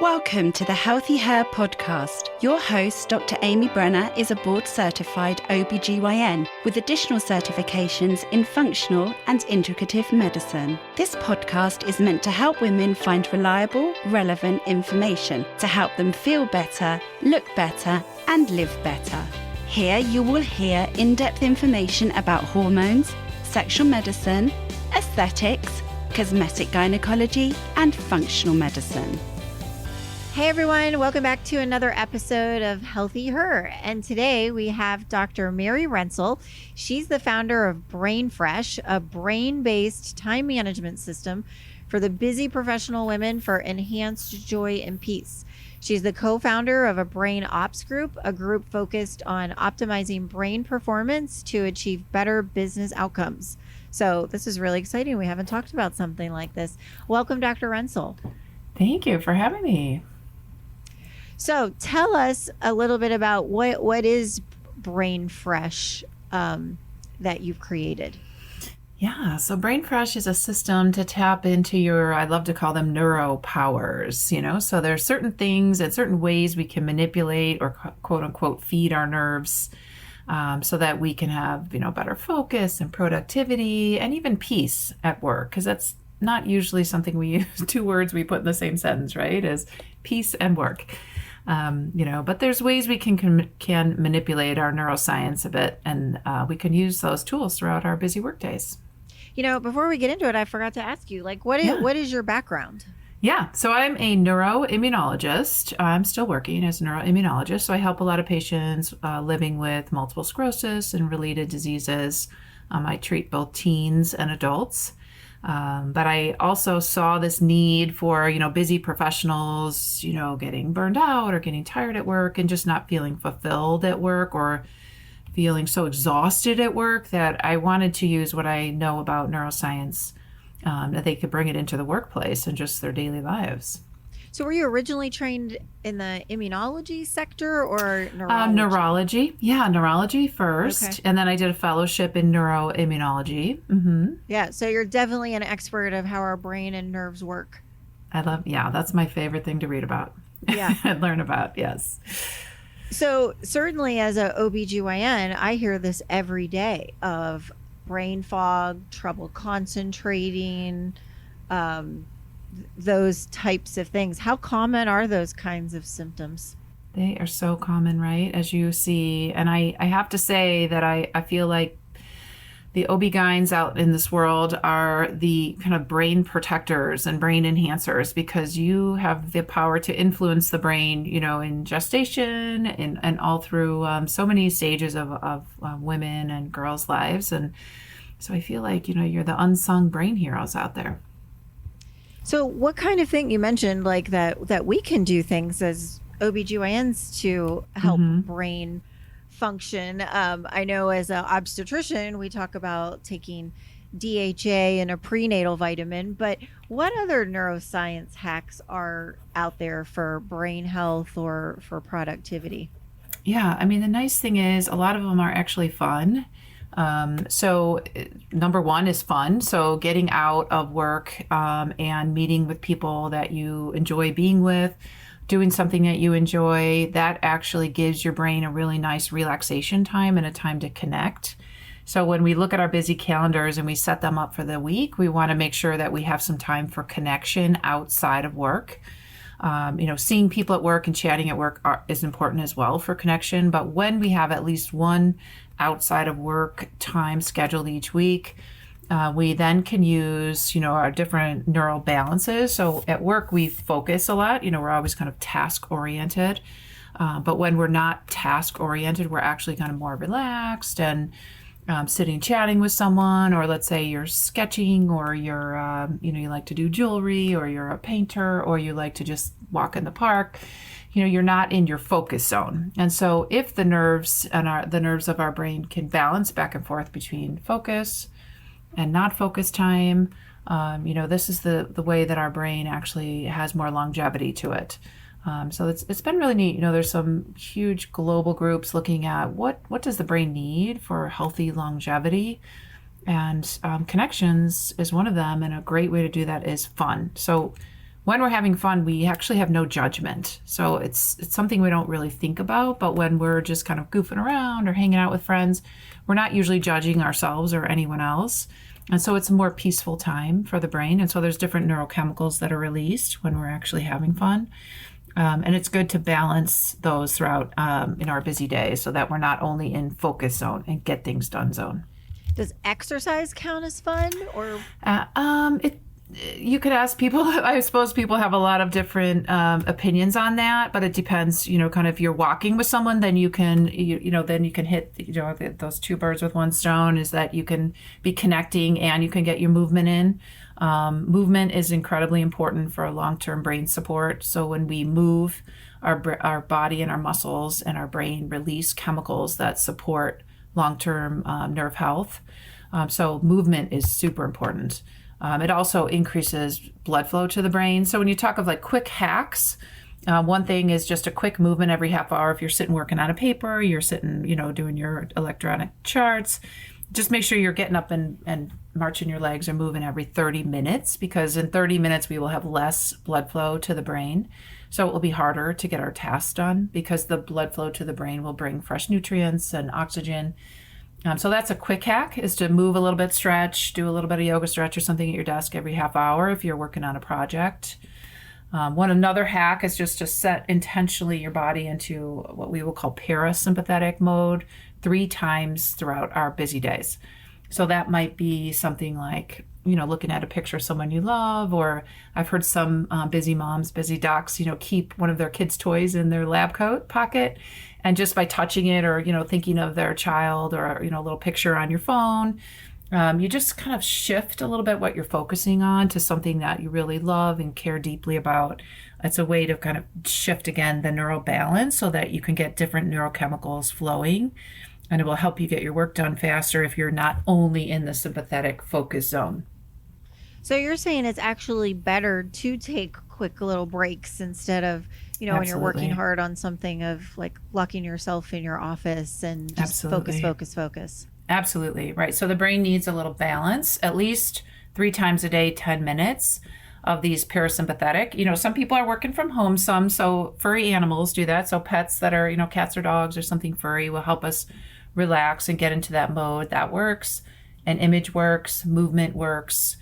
Welcome to the HealthiHer podcast. Your host, Dr. Amy Brenner, is a board-certified OBGYN with additional certifications in functional and integrative medicine. This podcast is meant to help women find reliable, relevant information to help them feel better, look better, and live better. Here you will hear in-depth information about hormones, sexual medicine, aesthetics, cosmetic gynecology, and functional medicine. Hey everyone, welcome back to another episode of HealthiHer. And today we have Dr. Mary Rensel. She's the founder of BrainFresh, a brain-based time management system for the busy professional women for enhanced joy and peace. She's the co-founder of a Brain Ops group, a group focused on optimizing brain performance to achieve better business outcomes. So this is really exciting. We haven't talked about something like this. Welcome, Dr. Rensel. Thank you for having me. So tell us a little bit about what is BrainFresh that you've created. Yeah, so BrainFresh is a system to tap into your, I love to call them neuro powers, so there's certain things and certain ways we can manipulate or quote unquote feed our nerves so that we can have, better focus and productivity and even peace at work, because that's not usually something we use, two words we put in the same sentence, right, as peace and work. But there's ways we can manipulate our neuroscience a bit, and we can use those tools throughout our busy work days. Before we get into it, I forgot to ask you, what is your background? Yeah, so I'm a neuroimmunologist. I'm still working as a neuroimmunologist, so I help a lot of patients living with multiple sclerosis and related diseases. I treat both teens and adults. But I also saw this need for, busy professionals, getting burned out or getting tired at work and just not feeling fulfilled at work or feeling so exhausted at work that I wanted to use what I know about neuroscience, that they could bring it into the workplace and just their daily lives. So were you originally trained in the immunology sector or neurology? Neurology. Yeah, neurology first. Okay. And then I did a fellowship in neuroimmunology. Mm-hmm. Yeah, so you're definitely an expert of how our brain and nerves work. That's my favorite thing to read about. Yeah. And learn about, yes. So certainly as a OBGYN, I hear this every day of brain fog, trouble concentrating, those types of things. How common are those kinds of symptoms? They are so common, right? As you see. And I have to say that I feel like the OB-GYNs out in this world are the kind of brain protectors and brain enhancers, because you have the power to influence the brain, in gestation and all through so many stages of women and girls' lives. And so I feel like, you're the unsung brain heroes out there. So what kind of thing you mentioned, like that we can do things as OBGYNs to help brain function? I know as an obstetrician, we talk about taking DHA and a prenatal vitamin, but what other neuroscience hacks are out there for brain health or for productivity? Yeah, the nice thing is a lot of them are actually fun. So number one is fun. So getting out of work and meeting with people that you enjoy being with, doing something that you enjoy, that actually gives your brain a really nice relaxation time and a time to connect. So when we look at our busy calendars and we set them up for the week, we want to make sure that we have some time for connection outside of work. Seeing people at work and chatting at work is important as well for connection. But when we have at least one outside of work time scheduled each week, we then can use, our different neural balances. So at work, we focus a lot. We're always kind of task oriented. But when we're not task oriented, we're actually kind of more relaxed and sitting chatting with someone, or let's say you're sketching, or you're, you like to do jewelry, or you're a painter, or you like to just walk in the park, you're not in your focus zone. And so if the nerves and the nerves of our brain can balance back and forth between focus and not focus time, this is the way that our brain actually has more longevity to it. So it's been really neat. There's some huge global groups looking at what does the brain need for healthy longevity, and connections is one of them. And a great way to do that is fun. So when we're having fun, we actually have no judgment. So it's something we don't really think about, but when we're just kind of goofing around or hanging out with friends, we're not usually judging ourselves or anyone else. And so it's a more peaceful time for the brain. And so there's different neurochemicals that are released when we're actually having fun. And it's good to balance those throughout in our busy days so that we're not only in focus zone and get things done zone. Does exercise count as fun, or? You could ask people. I suppose people have a lot of different opinions on that, but it depends. Kind of if you're walking with someone, then you can, then you can hit, those two birds with one stone. Is that you can be connecting and you can get your movement in. Movement is incredibly important for long-term brain support. So when we move, our body and our muscles and our brain release chemicals that support long-term nerve health. So movement is super important. It also increases blood flow to the brain. So when you talk of like quick hacks, one thing is just a quick movement every half hour. If you're sitting working on a paper, you're sitting, doing your electronic charts, just make sure you're getting up and marching your legs or moving every 30 minutes, because in 30 minutes we will have less blood flow to the brain. So it will be harder to get our tasks done because the blood flow to the brain will bring fresh nutrients and oxygen. So that's a quick hack, is to move a little bit, stretch, do a little bit of yoga stretch or something at your desk every half hour if you're working on a project. Another hack is just to set intentionally your body into what we will call parasympathetic mode 3 times throughout our busy days. So that might be something like, looking at a picture of someone you love, or I've heard some busy moms, busy docs, keep one of their kids' toys in their lab coat pocket. And just by touching it or, thinking of their child or, a little picture on your phone, you just kind of shift a little bit what you're focusing on to something that you really love and care deeply about. It's a way to kind of shift, again, the neural balance so that you can get different neurochemicals flowing. And it will help you get your work done faster if you're not only in the sympathetic focus zone. So you're saying it's actually better to take quick little breaks instead of, when you're working hard on something, of like locking yourself in your office and just focus. Absolutely. Right. So the brain needs a little balance, at least 3 times a day, 10 minutes of these parasympathetic. Some people are working from home, so furry animals do that. So pets that are, cats or dogs or something furry will help us relax and get into that mode. That works. An image works, movement works.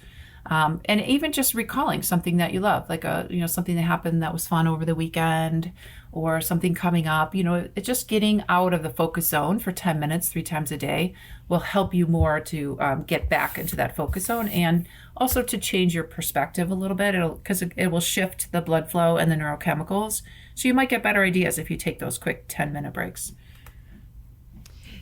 And even just recalling something that you love, like something that happened that was fun over the weekend, or something coming up. It's just getting out of the focus zone for 10 minutes, 3 times a day will help you more to get back into that focus zone, and also to change your perspective a little bit, because it will shift the blood flow and the neurochemicals. So you might get better ideas if you take those quick 10-minute breaks.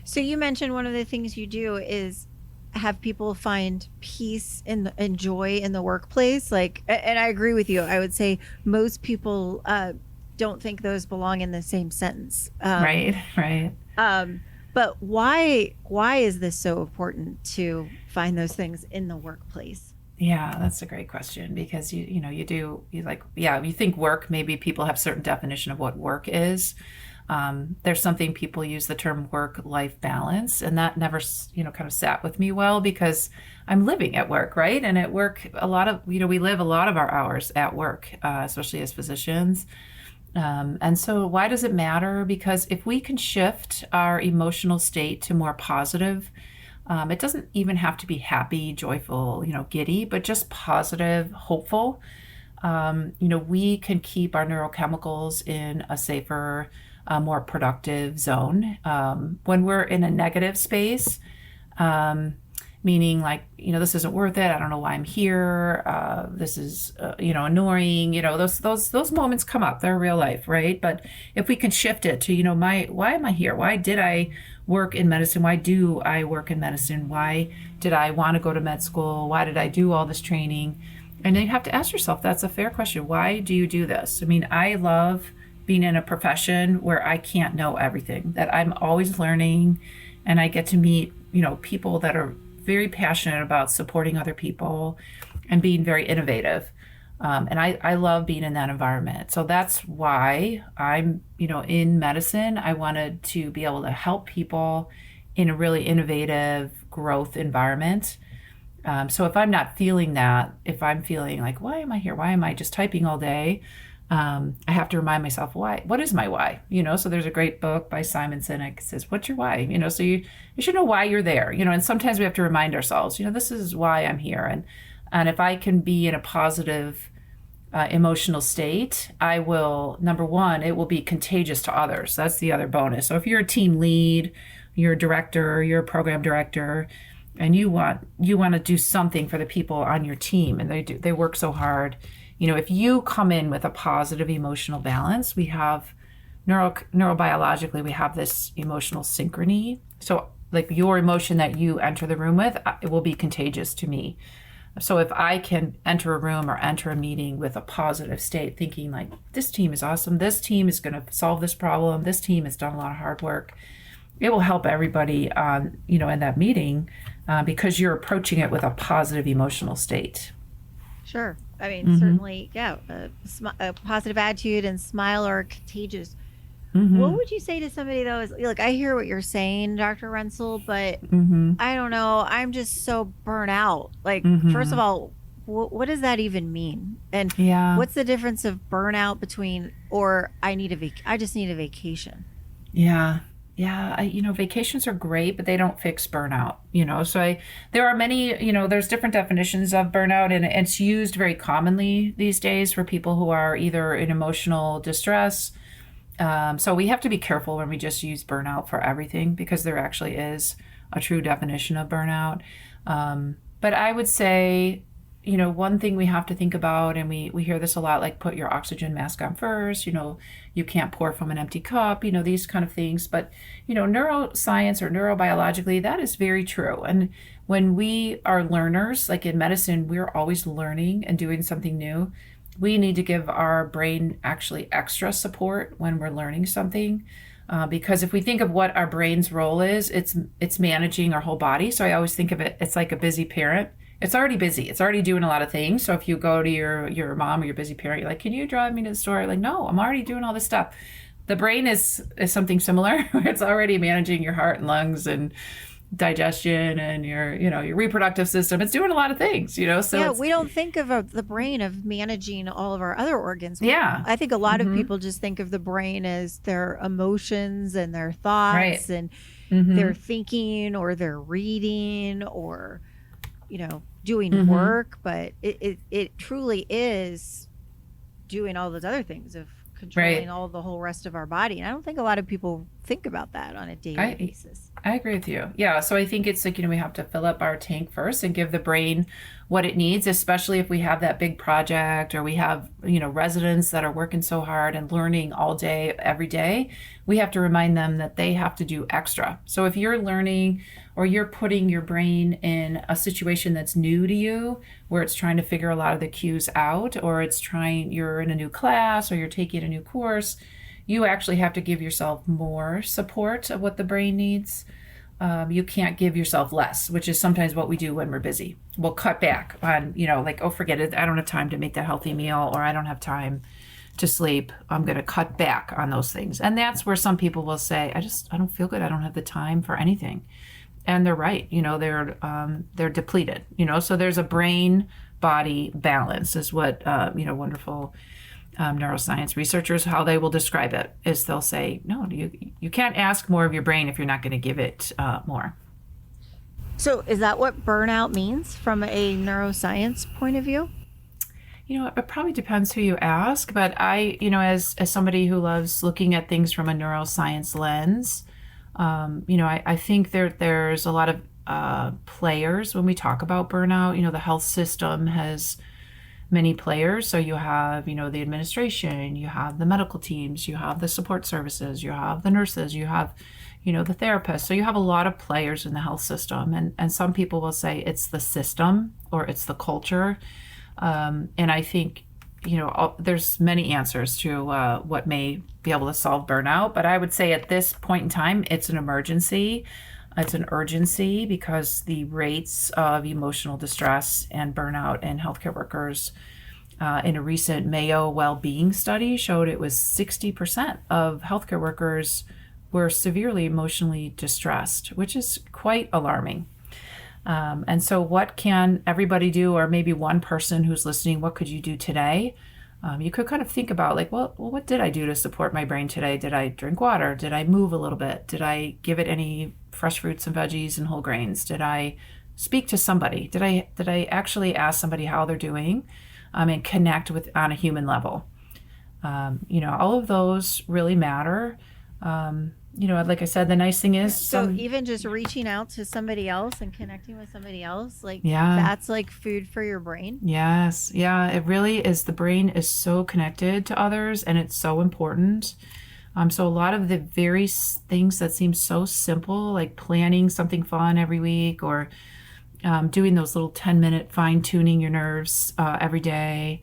So you mentioned one of the things you do is have people find peace and joy in the workplace. And I agree with you. I would say most people don't think those belong in the same sentence. Right. But why is this so important to find those things in the workplace? Yeah, that's a great question, because you think work, maybe people have certain definition of what work is. There's something people use the term work-life balance, and that never, kind of sat with me well, because I'm living at work, right? And at work, we live a lot of our hours at work, especially as physicians. And so why does it matter? Because if we can shift our emotional state to more positive, it doesn't even have to be happy, joyful, giddy, but just positive, hopeful. We can keep our neurochemicals in a safer, more productive zone. When we're in a negative space, meaning like, this isn't worth it, I don't know why I'm here, this is, annoying, those moments come up, they're real life, right? But if we can shift it to, why am I here? Why did I work in medicine? Why do I work in medicine? Why did I want to go to med school? Why did I do all this training? And then you have to ask yourself, that's a fair question. Why do you do this? I love being in a profession where I can't know everything, that I'm always learning, and I get to meet, people that are very passionate about supporting other people and being very innovative. And I love being in that environment. So that's why I'm, in medicine. I wanted to be able to help people in a really innovative growth environment. So if I'm not feeling that, if I'm feeling like, why am I here? Why am I just typing all day? I have to remind myself, why? What is my why? So there's a great book by Simon Sinek that says, what's your why? So you should know why you're there, and sometimes we have to remind ourselves, this is why I'm here. And if I can be in a positive emotional state, I will, number one, it will be contagious to others. That's the other bonus. So if you're a team lead, you're a director, you're a program director, and you want to do something for the people on your team, and they work so hard. If you come in with a positive emotional balance, we have neurobiologically, we have this emotional synchrony. So like your emotion that you enter the room with, it will be contagious to me. So if I can enter a room or enter a meeting with a positive state, thinking like, this team is awesome, this team is going to solve this problem, this team has done a lot of hard work, it will help everybody, in that meeting, because you're approaching it with a positive emotional state. Sure. I mean, certainly, yeah, a positive attitude and smile are contagious. What would you say to somebody though? Look, I hear what you're saying, Dr. Rensel, but I don't know. I'm just so burnt out. Like, first of all, what does that even mean? And what's the difference of burnout between, or I just need a vacation? Yeah. Vacations are great, but they don't fix burnout, So there are many, there's different definitions of burnout, and it's used very commonly these days for people who are either in emotional distress. So we have to be careful when we just use burnout for everything, because there actually is a true definition of burnout. But I would say, one thing we have to think about, and we hear this a lot, like put your oxygen mask on first, you can't pour from an empty cup, these kind of things. But, neuroscience or neurobiologically, that is very true. And when we are learners, like in medicine, we're always learning and doing something new. We need to give our brain actually extra support when we're learning something. Because if we think of what our brain's role is, it's managing our whole body. So I always think of it's like a busy parent. It's already busy. It's already doing a lot of things. So if you go to your mom or your busy parent, you're like, can you drive me to the store? Like, no, I'm already doing all this stuff. The brain is something similar. It's already managing your heart and lungs and digestion and your reproductive system. It's doing a lot of things, So we don't think of the brain of managing all of our other organs. Yeah. I think a lot of people just think of the brain as their emotions and their thoughts and their thinking or their reading or, doing work, but it truly is doing all those other things of controlling all the whole rest of our body. And I don't think a lot of people think about that on a daily basis. I agree with you. Yeah. So I think it's like, we have to fill up our tank first and give the brain what it needs, especially if we have that big project or we have, residents that are working so hard and learning all day, every day. We have to remind them that they have to do extra. So if you're learning or you're putting your brain in a situation that's new to you, where it's trying to figure a lot of the cues out, or you're in a new class or you're taking a new course, you actually have to give yourself more support of what the brain needs. You can't give yourself less, which is sometimes what we do when we're busy. We'll cut back on, like, oh, forget it. I don't have time to make that healthy meal, or I don't have time to sleep. I'm going to cut back on those things. And that's where some people will say, I don't feel good. I don't have the time for anything. And they're right. They're depleted, so there's a brain body balance is what, wonderful neuroscience researchers, how they will describe it is they'll say, no, you can't ask more of your brain if you're not going to give it more. So is that what burnout means from a neuroscience point of view? It probably depends who you ask, but I, as somebody who loves looking at things from a neuroscience lens, I think there's a lot of players when we talk about burnout. The health system has many players. So you have, the administration, you have the medical teams, you have the support services, you have the nurses, you have, the therapists. So you have a lot of players in the health system. And some people will say it's the system or it's the culture. And I think, there's many answers to what may be able to solve burnout. But I would say at this point in time, it's an emergency. It's an urgency because the rates of emotional distress and burnout in healthcare workers in a recent Mayo well-being study showed it was 60% of healthcare workers were severely emotionally distressed, which is quite alarming. And so what can everybody do, or maybe one person who's listening, what could you do today? You could kind of think about like, well, what did I do to support my brain today? Did I drink water? Did I move a little bit? Did I give it any fresh fruits and veggies and whole grains? Did I speak to somebody? Did I actually ask somebody how they're doing, and connect with on a human level? All of those really matter. Like I said, the nice thing is, so even just reaching out to somebody else and connecting with somebody else, like yeah, that's like food for your brain. Yes. Yeah, it really is. The brain is so connected to others, and it's so important. So a lot of the very things that seem so simple, like planning something fun every week, or doing those little 10-minute fine-tuning your nerves every day,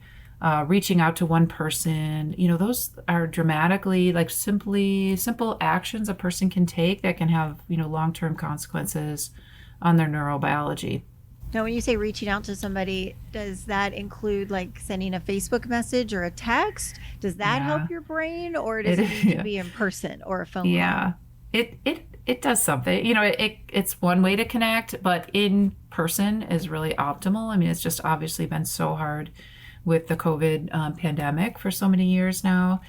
reaching out to one person, those are dramatically like simple actions a person can take that can have, long-term consequences on their neurobiology. Now, when you say reaching out to somebody, does that include like sending a Facebook message or a text? Does that help your brain, or does it need to be in person or a phone call? Yeah, it does something. It's one way to connect, but in person is really optimal. I mean, it's just obviously been so hard with the COVID pandemic for so many years now.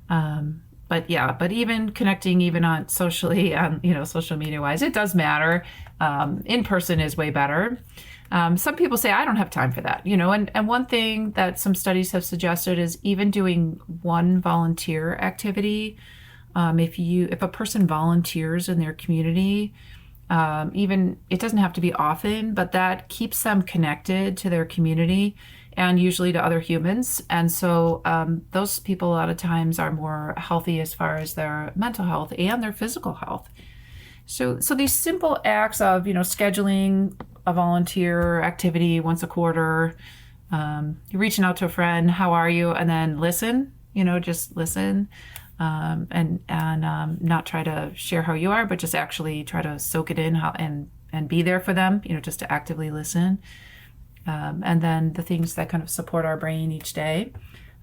But even connecting even on socially, social media wise, it does matter. In person is way better. Some people say, I don't have time for that, and one thing that some studies have suggested is even doing one volunteer activity. If a person volunteers in their community, even it doesn't have to be often, but that keeps them connected to their community and usually to other humans. And so those people a lot of times are more healthy as far as their mental health and their physical health. So these simple acts of, scheduling a volunteer activity once a quarter, you're reaching out to a friend, how are you? And then listen, just listen. And not try to share how you are, but just actually try to soak it in and be there for them, just to actively listen. And then the things that kind of support our brain each day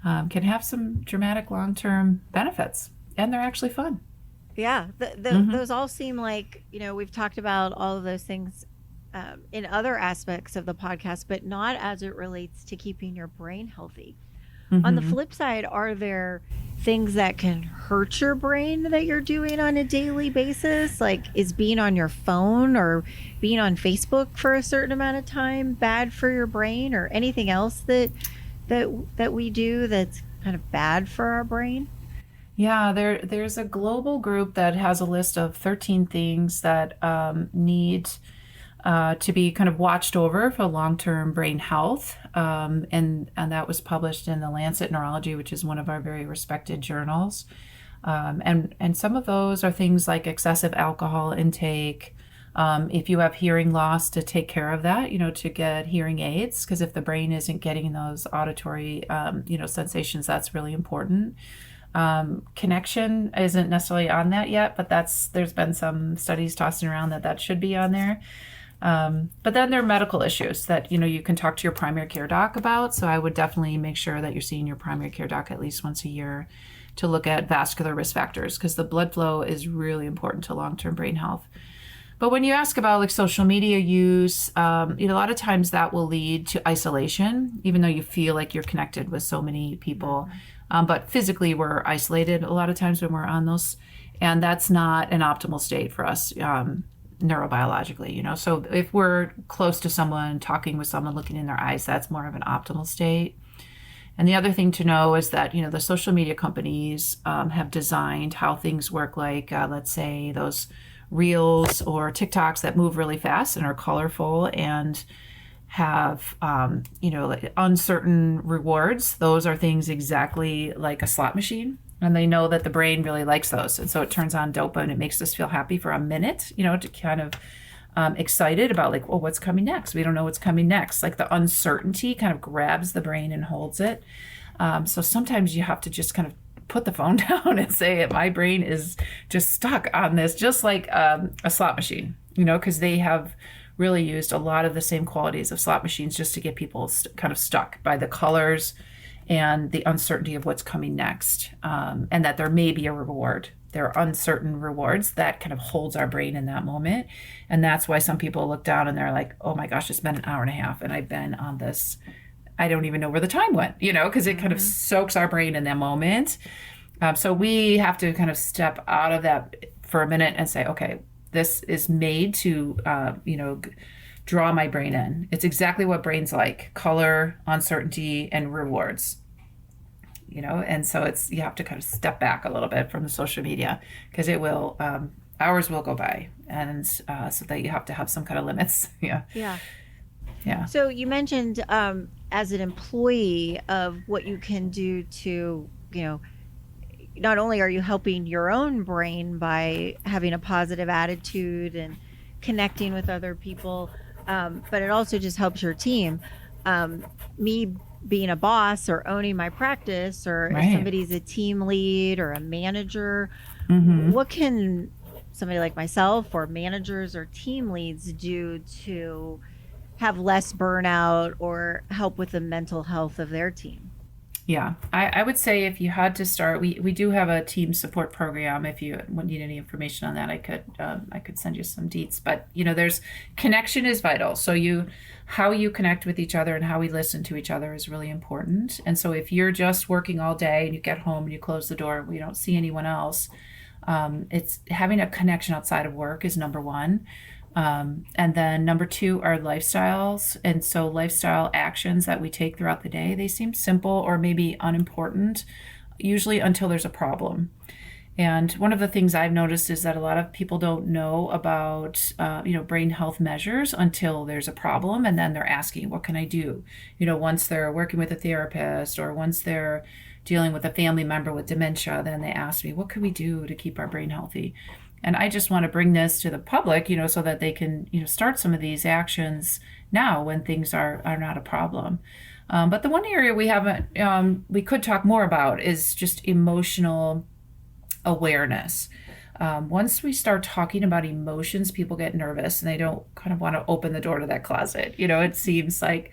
can have some dramatic long-term benefits, and they're actually fun. Yeah, those all seem like, we've talked about all of those things in other aspects of the podcast, but not as it relates to keeping your brain healthy. Mm-hmm. On the flip side, are there things that can hurt your brain that you're doing on a daily basis? Like, is being on your phone or being on Facebook for a certain amount of time bad for your brain, or anything else that we do that's kind of bad for our brain? Yeah, there's a global group that has a list of 13 things that need to be kind of watched over for long-term brain health. And that was published in the Lancet Neurology, which is one of our very respected journals. And some of those are things like excessive alcohol intake. If you have hearing loss, to take care of that, to get hearing aids, because if the brain isn't getting those auditory, sensations, that's really important. Connection isn't necessarily on that yet, but there's been some studies tossing around that should be on there. But then there are medical issues that, you can talk to your primary care doc about. So I would definitely make sure that you're seeing your primary care doc at least once a year to look at vascular risk factors, because the blood flow is really important to long-term brain health. But when you ask about like social media use, a lot of times that will lead to isolation, even though you feel like you're connected with so many people. But physically we're isolated a lot of times when we're on those, and that's not an optimal state for us. Neurobiologically, so if we're close to someone, talking with someone, looking in their eyes, that's more of an optimal state. And the other thing to know is that, the social media companies have designed how things work, like let's say those reels or TikToks that move really fast and are colorful and have, like uncertain rewards. Those are things exactly like a slot machine. And they know that the brain really likes those. And so it turns on dopamine. It makes us feel happy for a minute, to kind of excited about like, well, what's coming next? We don't know what's coming next. Like the uncertainty kind of grabs the brain and holds it. So sometimes you have to just kind of put the phone down and say, my brain is just stuck on this, just like a slot machine, because they have really used a lot of the same qualities of slot machines just to get people kind of stuck by the colors and the uncertainty of what's coming next, and that there may be a reward. There are uncertain rewards that kind of holds our brain in that moment. And that's why some people look down and they're like, oh my gosh, it's been an hour and a half and I've been on this. I don't even know where the time went, because it kind of soaks our brain in that moment. So we have to kind of step out of that for a minute and say, okay, this is made to, draw my brain in. It's exactly what brain's like: color, uncertainty, and rewards. And so you have to kind of step back a little bit from the social media, because it will, hours will go by, and so that you have to have some kind of limits. Yeah. So you mentioned as an employee of what you can do to, not only are you helping your own brain by having a positive attitude and connecting with other people, but it also just helps your team. Me being a boss or owning my practice, or if somebody's a team lead or a manager, what can somebody like myself or managers or team leads do to have less burnout or help with the mental health of their team? Yeah, I would say if you had to start, we do have a team support program. If you need any information on that, I could send you some deets. But there's connection is vital. So how you connect with each other and how we listen to each other is really important. And so if you're just working all day and you get home and you close the door and we don't see anyone else, it's having a connection outside of work is number one. And then number two are lifestyles. And so lifestyle actions that we take throughout the day, they seem simple or maybe unimportant, usually until there's a problem. And one of the things I've noticed is that a lot of people don't know about, brain health measures until there's a problem. And then they're asking, what can I do? Once they're working with a therapist or once they're dealing with a family member with dementia, then they ask me, what can we do to keep our brain healthy? And I just want to bring this to the public, so that they can, start some of these actions now when things are not a problem. But the one area we could talk more about is just emotional awareness. Once we start talking about emotions, people get nervous and they don't kind of want to open the door to that closet. It seems like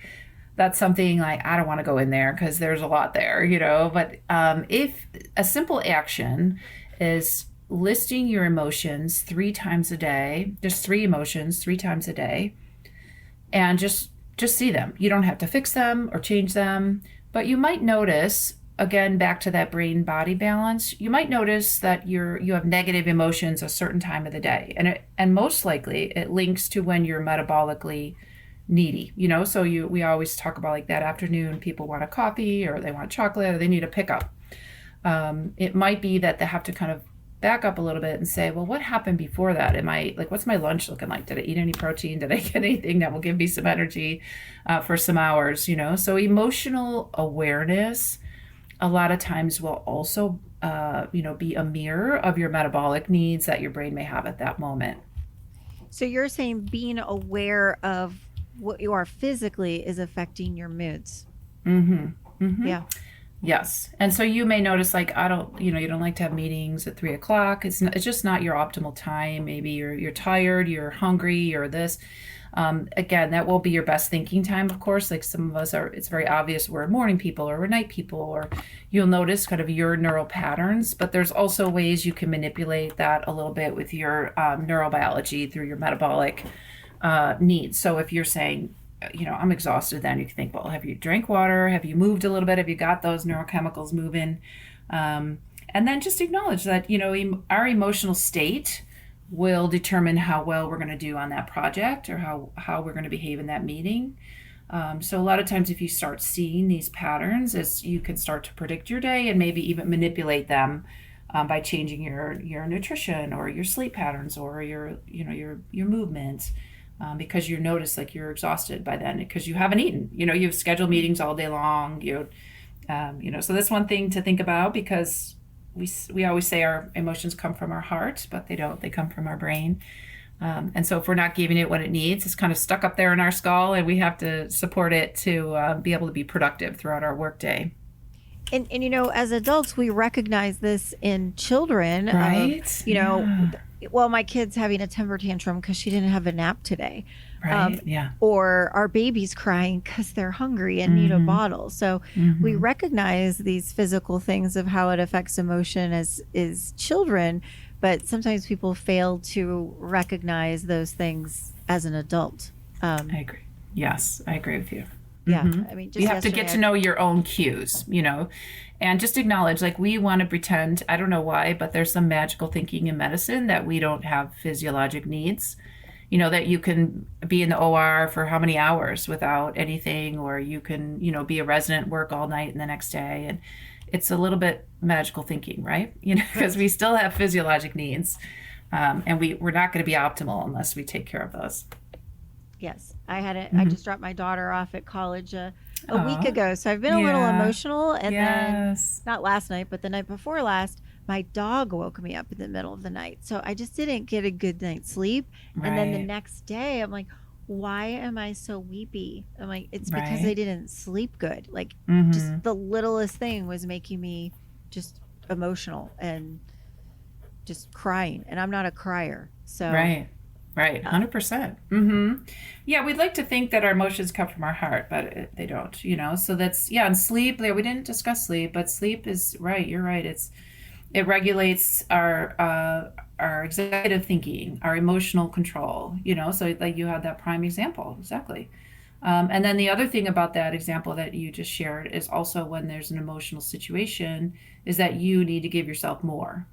that's something like, I don't want to go in there because there's a lot there, But if a simple action is listing your emotions 3 times a day, just 3 emotions 3 times a day, and just see them. You don't have to fix them or change them, but you might notice, again, back to that brain body balance, you might notice that you have negative emotions a certain time of the day, and most likely it links to when you're metabolically needy. So we always talk about like that afternoon, people want a coffee or they want chocolate or they need a pickup. It might be that they have to kind of back up a little bit and say, well, what happened before that? What's my lunch looking like? Did I eat any protein? Did I get anything that will give me some energy for some hours? So emotional awareness a lot of times will also, be a mirror of your metabolic needs that your brain may have at that moment. So you're saying being aware of what you are physically is affecting your moods. Yeah. Yes. And so you may notice, like, you don't like to have meetings at 3:00. It's just not your optimal time. Maybe you're tired, you're hungry, or this. Again, that will be your best thinking time, of course. Like some of us it's very obvious we're morning people or we're night people, or you'll notice kind of your neural patterns, but there's also ways you can manipulate that a little bit with your neurobiology through your metabolic needs. So if you're saying, I'm exhausted, then you can think, well, have you drank water? Have you moved a little bit? Have you got those neurochemicals moving? And then just acknowledge that, our emotional state will determine how well we're going to do on that project or how we're going to behave in that meeting. So a lot of times if you start seeing these patterns, you can start to predict your day and maybe even manipulate them by changing your nutrition or your sleep patterns or your movement. Because you notice like you're exhausted by then because you haven't eaten, you've scheduled meetings all day long, so that's one thing to think about, because we always say our emotions come from our heart, but they don't, they come from our brain. And so if we're not giving it what it needs, it's kind of stuck up there in our skull and we have to support it to be able to be productive throughout our workday. And as adults, we recognize this in children. Right. well, my kid's having a temper tantrum because she didn't have a nap today. Right. Yeah. Or our baby's crying because they're hungry and need a bottle. So we recognize these physical things of how it affects emotion as children, but sometimes people fail to recognize those things as an adult. I agree. Yes, I agree with you. Yeah. I mean, just you have to get to know your own cues, and just acknowledge, like, we want to pretend, I don't know why, but there's some magical thinking in medicine that we don't have physiologic needs, that you can be in the OR for how many hours without anything, or you can, be a resident, work all night and the next day. And it's a little bit magical thinking, right? Because we still have physiologic needs, and we're not going to be optimal unless we take care of those. Yes, I just dropped my daughter off at college a week ago, so I've been a little emotional. And then, not last night, but the night before last, my dog woke me up in the middle of the night. So I just didn't get a good night's sleep. Right. And then the next day, I'm like, why am I so weepy? I'm like, it's because I didn't sleep good. Like, just the littlest thing was making me just emotional and just crying. And I'm not a crier. So Right, 100%. Yeah, we'd like to think that our emotions come from our heart, but they don't, So that's, and sleep, we didn't discuss sleep, but sleep is, right, you're right. It regulates our executive thinking, our emotional control, So like you had that prime example, exactly. And then the other thing about that example that you just shared is also when there's an emotional situation is that you need to give yourself more,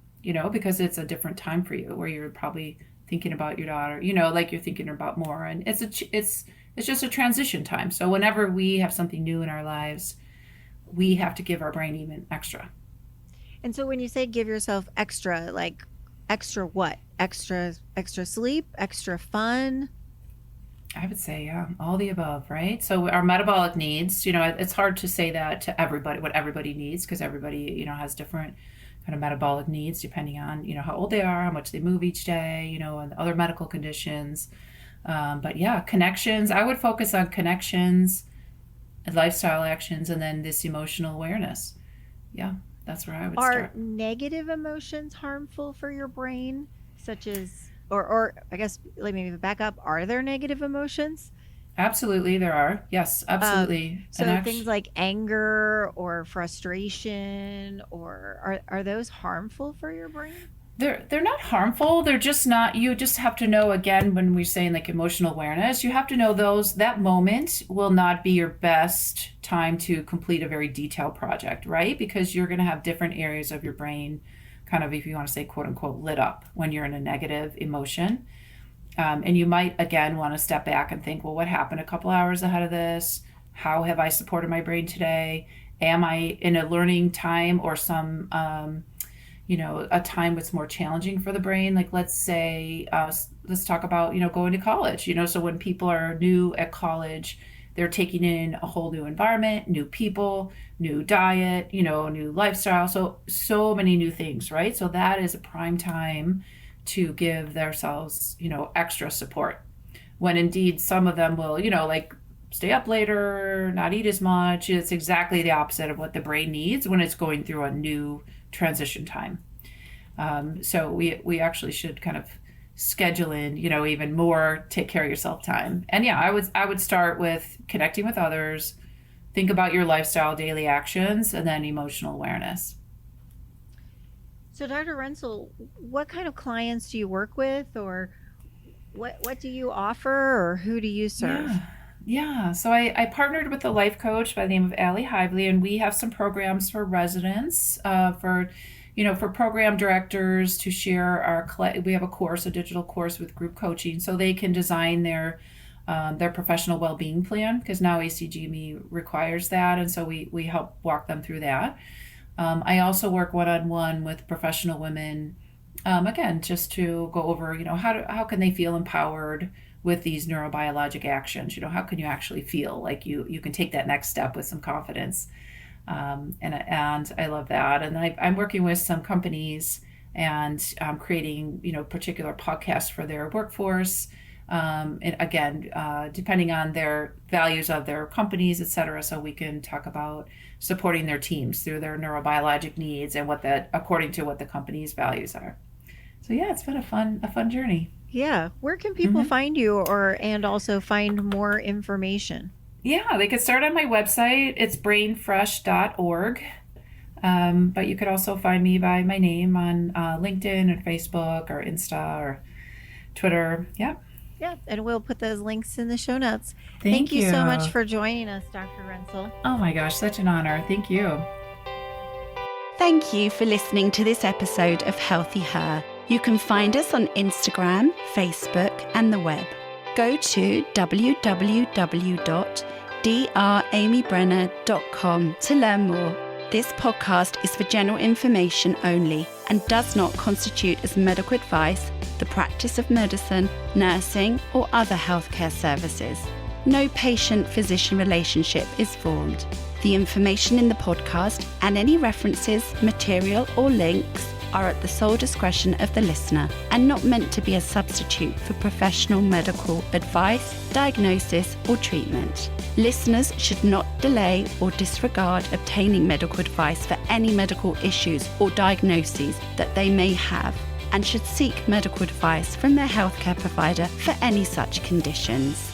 because it's a different time for you where you're probably thinking about your daughter, like you're thinking about more, and it's just a transition time. So whenever we have something new in our lives, we have to give our brain even extra. And so when you say give yourself extra, like extra what? Extra sleep, extra fun? I would say, all the above, right? So our metabolic needs, it's hard to say that to everybody, what everybody needs, because everybody, has different kind of metabolic needs depending on, how old they are, how much they move each day, and other medical conditions. But connections, I would focus on connections, lifestyle actions, and then this emotional awareness. Yeah, that's where I would start. Are negative emotions harmful for your brain, such as, or I guess, let me back up, are there negative emotions? Absolutely, there are. Yes, absolutely. So things like anger or frustration, or are those harmful for your brain? They're not harmful. They're just not. You just have to know, again, when we're saying like emotional awareness, you have to know that moment will not be your best time to complete a very detailed project, right? Because you're going to have different areas of your brain, kind of, if you want to say, quote unquote, lit up when you're in a negative emotion. And you might, again, want to step back and think, well, what happened a couple hours ahead of this? How have I supported my brain today? Am I in a learning time or some, a time that's more challenging for the brain? Like, let's say, let's talk about, going to college, so when people are new at college, they're taking in a whole new environment, new people, new diet, new lifestyle. So many new things, right? So that is a prime time to give themselves, extra support, when indeed some of them will, like stay up later, not eat as much. It's exactly the opposite of what the brain needs when it's going through a new transition time. So we actually should kind of schedule in, even more take care of yourself time. And I would start with connecting with others, think about your lifestyle, daily actions, and then emotional awareness. So Dr. Rensel, what kind of clients do you work with, or what do you offer, or who do you serve? Yeah. So I partnered with a life coach by the name of Allie Hively, and we have some programs for residents, for program directors to share we have a digital course with group coaching, so they can design their professional well-being plan, because now ACGME requires that, and so we help walk them through that. I also work one-on-one with professional women, again, just to go over, how can they feel empowered with these neurobiologic actions? How can you actually feel like you can take that next step with some confidence? And I love that. And I'm working with some companies and creating, particular podcasts for their workforce. And again, depending on their values of their companies, et cetera, so we can talk about supporting their teams through their neurobiologic needs and according to what the company's values are. So yeah, it's been a fun journey. Yeah. Where can people find you and also find more information? Yeah, they could start on my website. It's brainfresh.org. But you could also find me by my name on LinkedIn or Facebook or Insta or Twitter. Yeah. Yeah. And we'll put those links in the show notes. Thank you so you. much for joining us, Dr. Rensel. Oh my gosh, such an honor. Thank you. Thank you for listening to this episode of HealthiHer. You can find us on Instagram, Facebook, and the web. Go to www.dramybrenner.com to learn more. This podcast is for general information only and does not constitute as medical advice, the practice of medicine, nursing, or other healthcare services. No patient-physician relationship is formed. The information in the podcast and any references, material, or links are at the sole discretion of the listener and not meant to be a substitute for professional medical advice, diagnosis, or treatment. Listeners should not delay or disregard obtaining medical advice for any medical issues or diagnoses that they may have, and should seek medical advice from their healthcare provider for any such conditions.